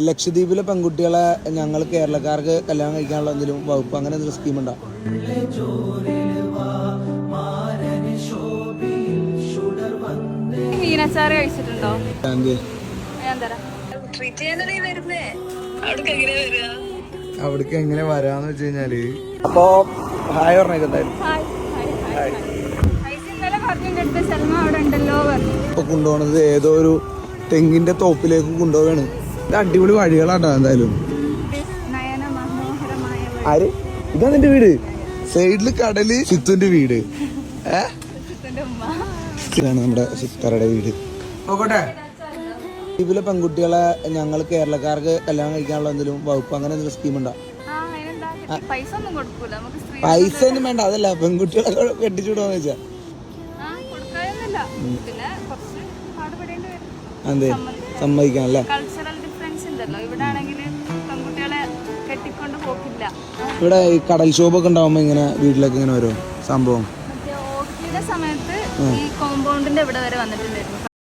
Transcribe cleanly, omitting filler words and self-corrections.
ലക്ഷദ്വീപിലെ പെൺകുട്ടികളെ ഞങ്ങൾ കേരളക്കാർക്ക് കല്യാണം കഴിക്കാനുള്ള എന്തെങ്കിലും വകുപ്പ് അങ്ങനെ എന്തെങ്കിലും സ്കീം ഉണ്ടോ? കഴിച്ചിട്ടുണ്ടോ? അവിടേക്ക് എങ്ങനെ വരാന്ന് വെച്ച് കഴിഞ്ഞാല് അപ്പൊ ഹായ് പറഞ്ഞേക്കെന്തായാലും ഇപ്പൊ കൊണ്ടുപോണത് ഏതോ ഒരു തെങ്ങിന്റെ തോപ്പിലേക്ക് കൊണ്ടുപോവാണ്. ഇത് അടിപൊളി വഴികളാട്ടോ. എന്തായാലും ആര് ഇതാ നിന്റെ വീട്? സൈഡില് കടല്, സിത്തുന്റെ വീട്. ഇതാണ് നമ്മുടെ സിത്താരുടെ വീട്. നോക്കട്ടെ, ദ്വീപിലെ പെൺകുട്ടികളെ ഞങ്ങൾ കേരളക്കാർക്ക് കല്യാണം കഴിക്കാനുള്ള എന്തെങ്കിലും വകുപ്പ് അങ്ങനെ എന്തെങ്കിലും സ്കീം ഉണ്ടോ? പൈസ ഒന്നും വേണ്ട, അതല്ല പെൺകുട്ടികളെ കെട്ടിച്ചുവിടുവാന്ന് വെച്ചാ അതെ സമ്മതിക്കാനല്ലേ? ഇവിടെ ഈ കടൽ ക്ഷോഭൊക്കെ ഉണ്ടാവുമ്പോ ഇങ്ങനെ വീട്ടിലൊക്കെ ഇങ്ങനെ വരും സംഭവം. സമയത്ത് ഈ കോമ്പൗണ്ടിന്റെ ഇവിടെ വരെ വന്നിട്ടുണ്ടായിരുന്നു.